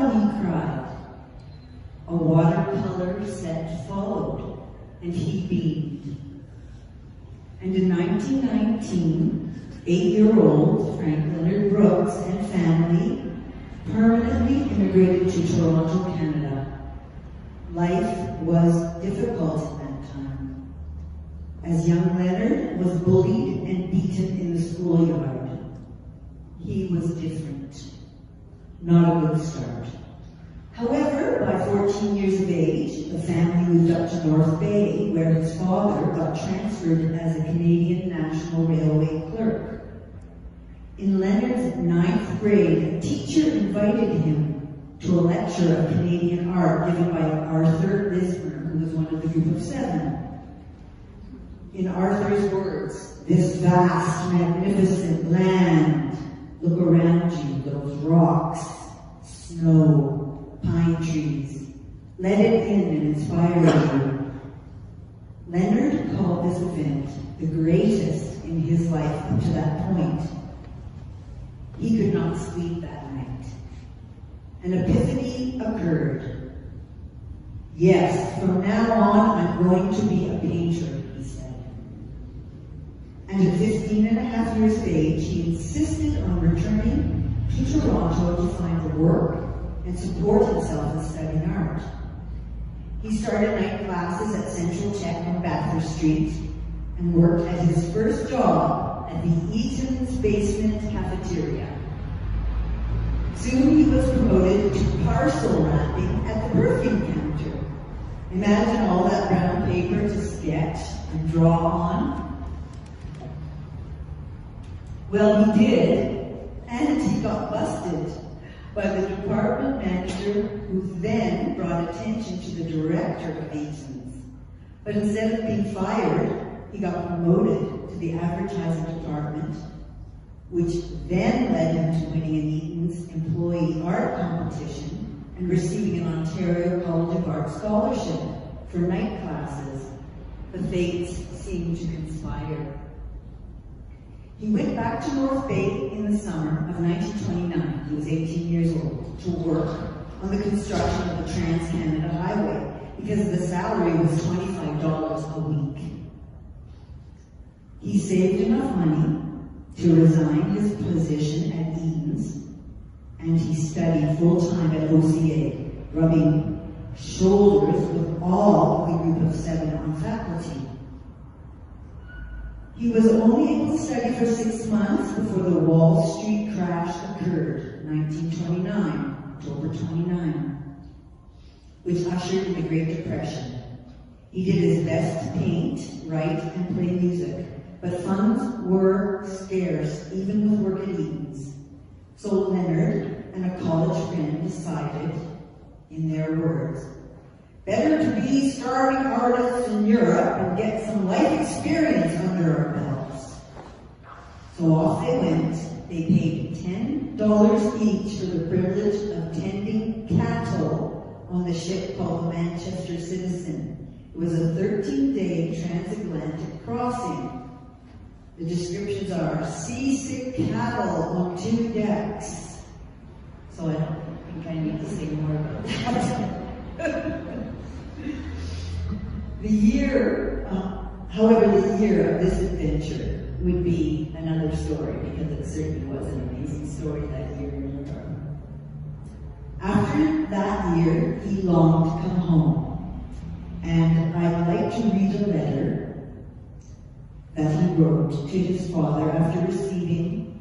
when he cried. A watercolor set followed, and he beamed. And in 1919, 8-year-old Frank Leonard Brooks and family permanently immigrated to Toronto, Canada. Life was difficult at that time, as young Leonard was bullied and beaten in the schoolyard. He was different. Not a good start. However, by 14 years of age, the family moved up to North Bay, where his father got transferred as a Canadian National Railway clerk. In Leonard's 9th grade, a teacher invited him to a lecture of Canadian art given by Arthur Lismer, who was one of the group of 7. In Arthur's words, "This vast, magnificent land, look around you, those rocks, snow, pine trees. Let it in and inspire you." Leonard called this event the greatest in his life up to that point. He could not sleep that night. An epiphany occurred. "Yes, from now on, I'm going to be a painter," he said. And at 15 and a half years of age, he insisted on returning to Toronto to find work and support himself in studying art. He started night classes at Central Tech on Bathurst Street and worked at his first job at the Eaton's basement cafeteria. Soon he was promoted to parcel wrapping at the perfume counter. Imagine all that brown paper to sketch and draw on. Well, he did, and he got busted by the department manager, who then brought attention to the director of Eaton's. But instead of being fired, he got promoted to the advertising department, which then led him to winning an Eaton's employee art competition and receiving an Ontario College of Art scholarship for night classes. The fates seemed to conspire. He went back to North Bay in the summer of 1929, he was 18 years old, to work on the construction of the Trans-Canada Highway because the salary was $25 a week. He saved enough money to resign his position at Eaton's, and he studied full-time at OCA, rubbing shoulders with all of the group of 7 on faculty. He was only able to study for 6 months before the Wall Street crash occurred, 1929, October 29, which ushered in the Great Depression. He did his best to paint, write, and play music, but funds were scarce, even with work at Eaton's. So Leonard and a college friend decided, in their words, "Better to be starving artists in Europe and get some life experience under our belts." So off they went. They paid $10 each for the privilege of tending cattle on the ship called the Manchester Citizen. It was a 13-day transatlantic crossing. The descriptions are seasick cattle on 2 decks. So I don't think I need to say more about that. However, the year of this adventure would be another story, because it certainly was an amazing story that year in Europe. After that year, he longed to come home, and I'd like to read a letter that he wrote to his father after receiving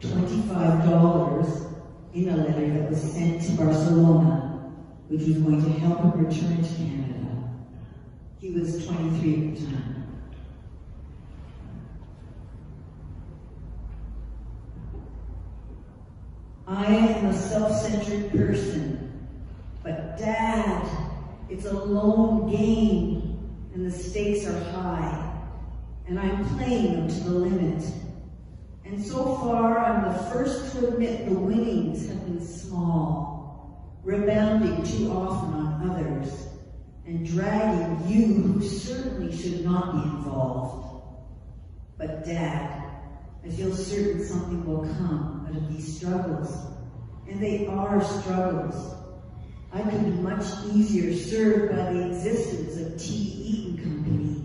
$25 in a letter that was sent to Barcelona, which was going to help him return to Canada. He was 23 at the time. "I am a self-centered person, but Dad, it's a lone game and the stakes are high, and I'm playing them to the limit. And so far, I'm the first to admit the winnings have been small, rebounding too often on others, and dragging you who certainly should not be involved. But Dad, I feel certain something will come out of these struggles. and they are struggles. I could be much easier served by the existence of T. Eaton Company.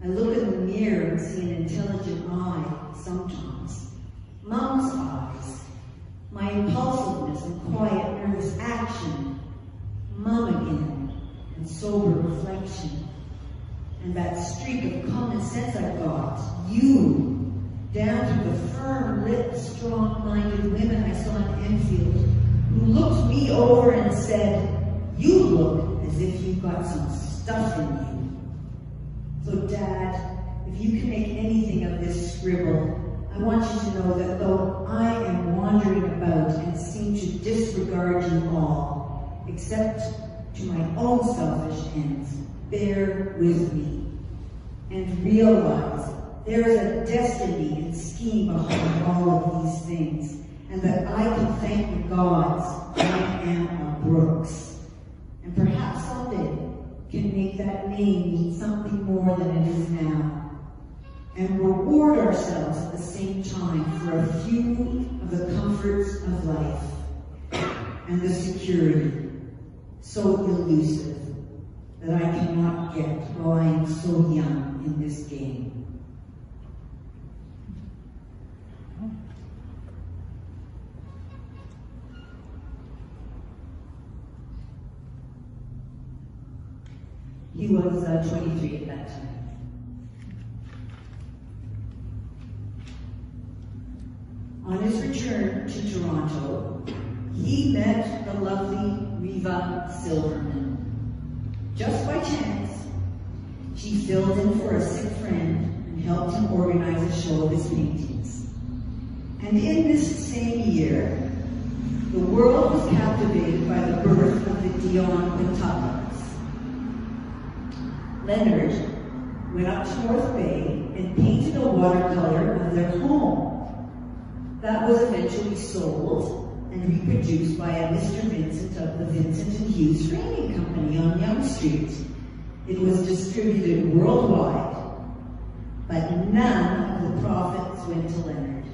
I look in the mirror and see an intelligent eye sometimes. Mom's eyes. My impulsiveness and quiet, nervous action. Mom again, and sober reflection. And that streak of common sense I've got. You, down to the firm-lipped, strong-minded women I saw in Enfield, who looked me over and said, "You look as if you've got some stuff in you." So Dad, if you can make anything of this scribble, I want you to know that though I am wandering about and seem to disregard you all, except to my own selfish ends, bear with me and realize there is a destiny and scheme behind all of these things, and that I can thank the gods I am a Brooks. And perhaps someday can make that name mean something more than it is now, and reward ourselves at the same time for a few of the comforts of life and the security so elusive that I cannot get while I am so young in this game. He was 23 at that time. On his return to Toronto, he met the lovely Riva Silverman. Just by chance, she filled in for a sick friend and helped him organize a show of his paintings. And in this same year, the world was captivated by the birth of the Dion Quintuplets. Leonard went up to North Bay and painted a watercolor of their home. That was eventually sold and reproduced by a Mr. Vincent of the Vincent and Hughes Framing Company on Yonge Street. It was distributed worldwide, but none of the profits went to Leonard.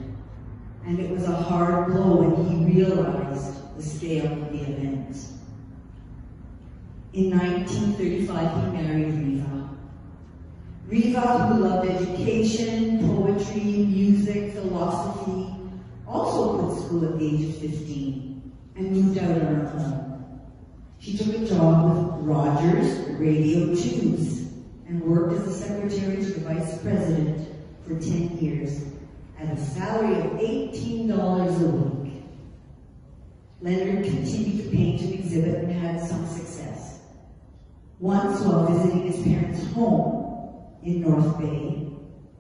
And it was a hard blow when he realized the scale of the event. In 1935, he married Riva. Riva, who loved education, poetry, music, philosophy, also quit school at the age of 15 and moved out on her own. She took a job with Rogers Radio Tubes and worked as a secretary to the vice president for 10 years at a salary of $18 a week. Leonard continued to paint and exhibit and had some success. Once, while visiting his parents' home in North Bay,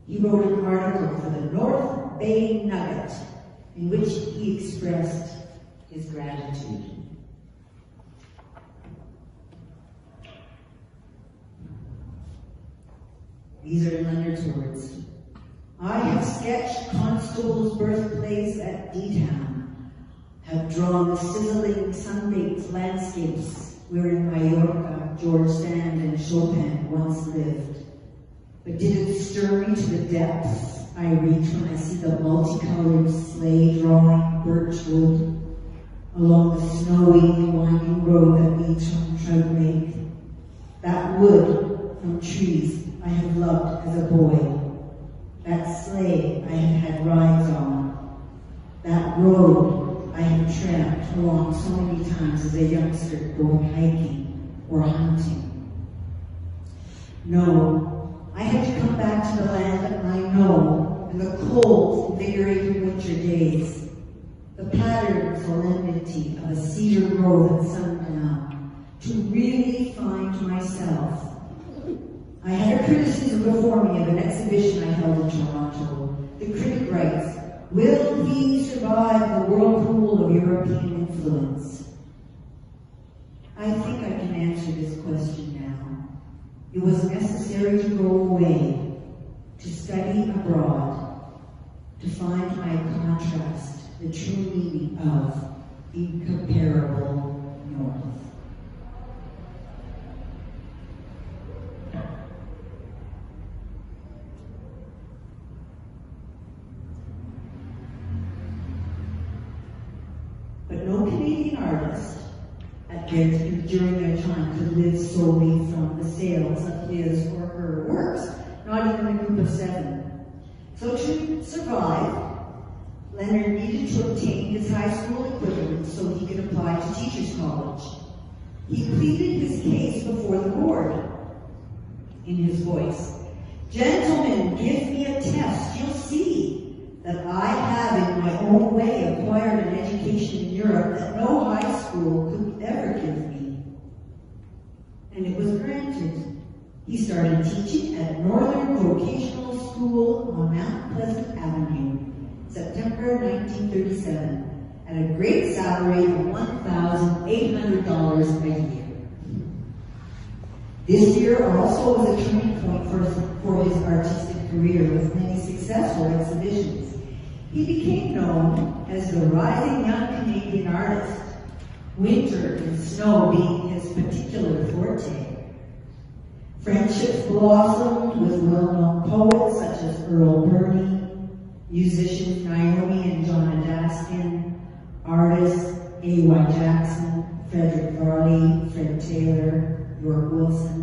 he wrote an article for the North Bay Nugget in which he expressed his gratitude. These are Leonard's words. I have sketched Constable's birthplace at D-Town, have drawn the sizzling sun-baked landscapes where in Mallorca, George Sand and Chopin once lived. But did it stir me to the depths I reach when I see the multicolored sleigh drawing birch wood along the snowy, winding road that leads from Trout Lake? That wood from trees I have loved as a boy. That sleigh I have had rides on. That road I have tramped along so many times as a youngster going hiking or hunting. No, I had to come back to the land that I know and the cold, invigorating winter days. The patterned solemnity of a cedar grove at sundown to really find myself. I had a criticism before me of an exhibition I held in Toronto. The critic writes, "Will he survive the whirlpool of European influence?" I think I can answer this question now. It was necessary to go away, to study abroad, to find my contrast, the true meaning of incomparable North. artist during their time could live solely from the sales of his or her works, not even a group of 7. So to survive, Leonard needed to obtain his high school equivalent so he could apply to teachers' college. He pleaded his case before the board in his voice. "Gentlemen, give me a test. You'll see that I have in my own way acquired an education in Europe that no high school could ever give me." And it was granted. He started teaching at Northern Vocational School on Mount Pleasant Avenue, September 1937, at a great salary of $1,800 a year. This year also was a turning point for his artistic career, with many successful exhibitions. He became known as the rising young Canadian artist, winter and snow being his particular forte. Friendships blossomed with well-known poets such as Earl Burney, musicians Naomi and John Adaskin, artists A.Y. Jackson, Frederick Varley, Fred Taylor, York Wilson.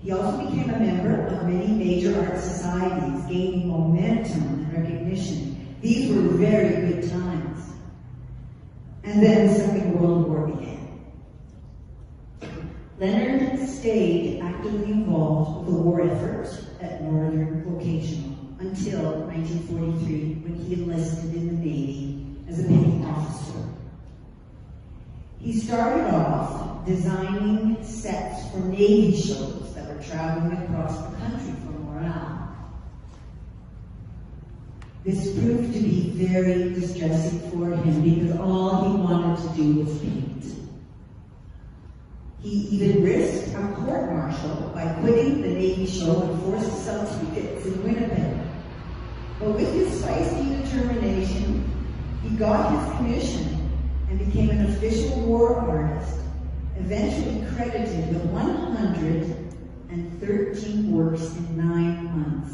He also became a member of many major art societies, gaining momentum and recognition. These were very good times. And then the Second World War began. Leonard stayed actively involved with the war effort at Northern Vocational until 1943, when he enlisted in the Navy as a petty officer. He started off designing sets for Navy shows that were traveling across the country for morale. This proved to be very distressing for him because all he wanted to do was paint. He even risked a court-martial by quitting the Navy show and forced some tickets in Winnipeg. But with his feisty determination, he got his commission and became an official war artist, eventually credited with 113 works in 9 months.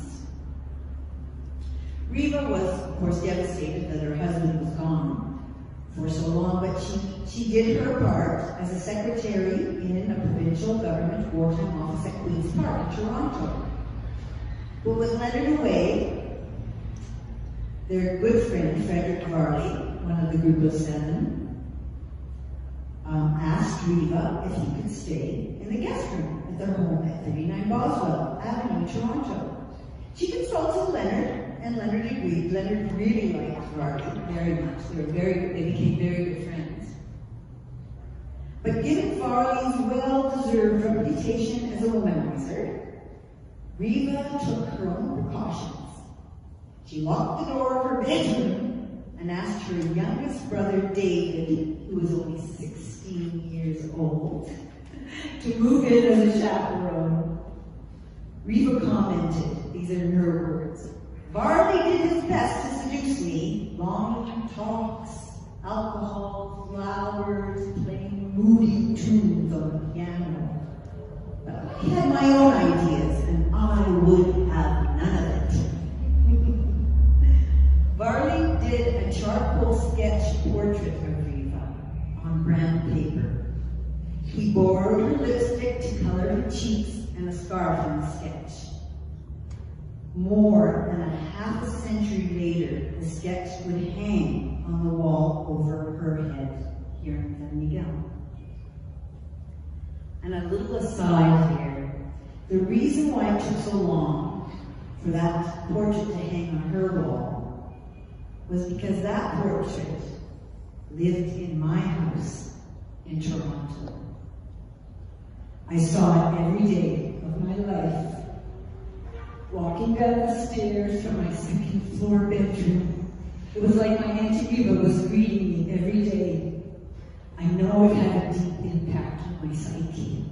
Riva was, of course, devastated that her husband was gone for so long, but she did her part as a secretary in a provincial government wartime office at Queen's Park in Toronto. But with Leonard away, their good friend, Frederick Varley, one of the group of 7, asked Riva if he could stay in the guest room at their home at 39 Boswell Avenue, Toronto. She consulted Leonard, and Leonard agreed. Leonard really liked Varley very much. They became very good friends. But given Varley's well-deserved reputation as a womanizer, Riva took her own precautions. She locked the door of her bedroom and asked her youngest brother, David, who was only 16 years old, to move in as a chaperone. Riva commented, these are her words, "Varley did his best to seduce me. Long talks, alcohol, flowers, playing moody tunes on the piano. But I had my own ideas, and I would have none of it." Varley did a charcoal sketch portrait of Riva on brown paper. He borrowed her lipstick to color her cheeks and a scarf in the sketch. More than a half a century later, the sketch would hang on the wall over her head here in San Miguel. And a little aside here, the reason why it took so long for that portrait to hang on her wall was because that portrait lived in my house in Toronto. I saw it every day of my life, walking down the stairs from my second floor bedroom. It was like my Auntie Riva was greeting me every day. I know it had a deep impact on my psyche.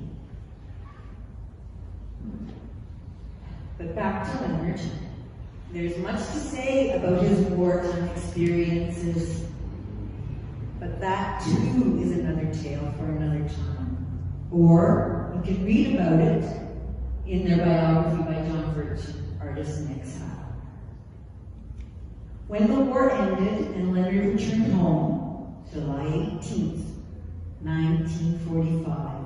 But back to Leonard. There's much to say about his wartime experiences, but that too is another tale for another time. Or you can read about it in their biography by John Virtue, Artist in Exile. When the war ended and Leonard returned home, July 18th, 1945.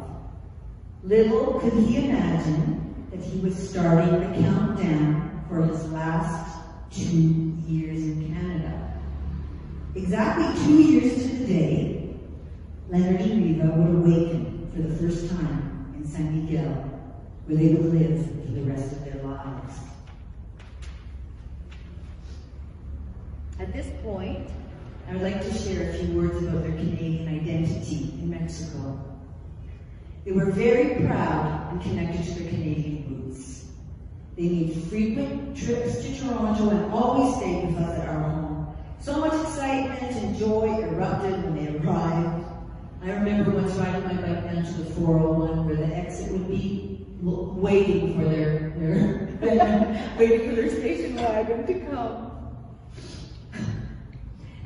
Little could he imagine that he was starting the countdown for his last 2 years in Canada. Exactly 2 years to the day, Leonard and Riva would awaken for the first time in San Miguel, where they would live for the rest of their lives. At this point, I would like to share a few words about their Canadian identity in Mexico. They were very proud and connected to their Canadian roots. They made frequent trips to Toronto and always stayed with us at our home. So much excitement and joy erupted when they arrived. I remember once riding my bike down to the 401 where the exit would be, waiting for their station wagon to come.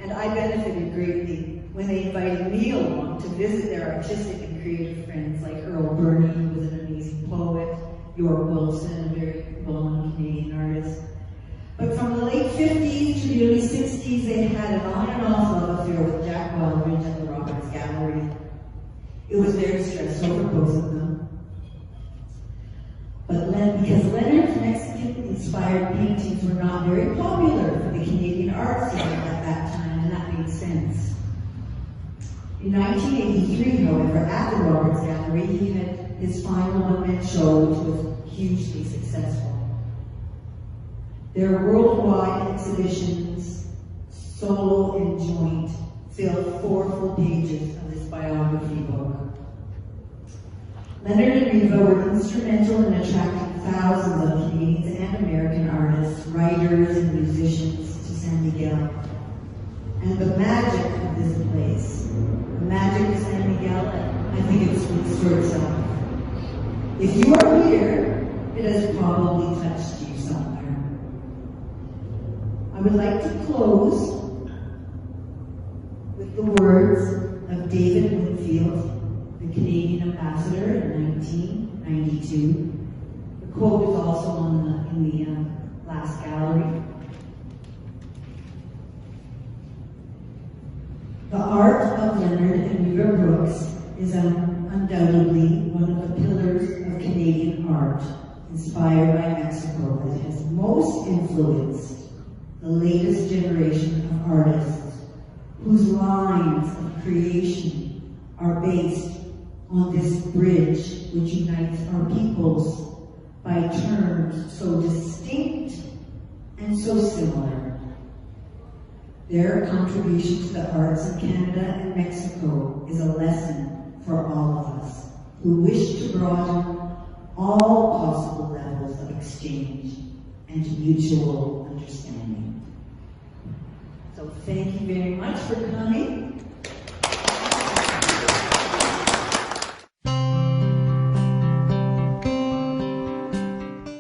And I benefited greatly when they invited me along to visit their artistic and creative friends like Earl Burney, who was an amazing poet, York Wilson, a very well-known Canadian artist. But from the late 50s to the early 60s, they had an on and off love affair with Jack Wildridge at the Roberts Gallery. It was very stressful for both of them. But because Leonard's Mexican-inspired paintings were not very popular for the Canadian art scene at that time, and that made sense. In 1983, however, at the Roberts Gallery, he had his final one-man show, which was hugely successful. Their worldwide exhibitions, solo and joint, filled 4 full pages of this biography book. Leonard and Riva were instrumental in attracting thousands of Canadians and American artists, writers, and musicians to San Miguel. And the magic of this place, the magic of San Miguel, I think it speaks for itself. If you are here, it has probably touched you somewhere. I would like to close with the words of David Winfield, the Canadian ambassador in 1992. The quote is also in the last gallery. The art of Leonard and Riva Brooks is undoubtedly one of the pillars of Canadian art, inspired by Mexico, that has most influenced the latest generation of artists, whose lines of creation are based on this bridge which unites our peoples by terms so distinct and so similar. Their contribution to the arts in Canada and Mexico is a lesson for all of us who wish to broaden all possible levels of exchange and mutual understanding. So thank you very much for coming.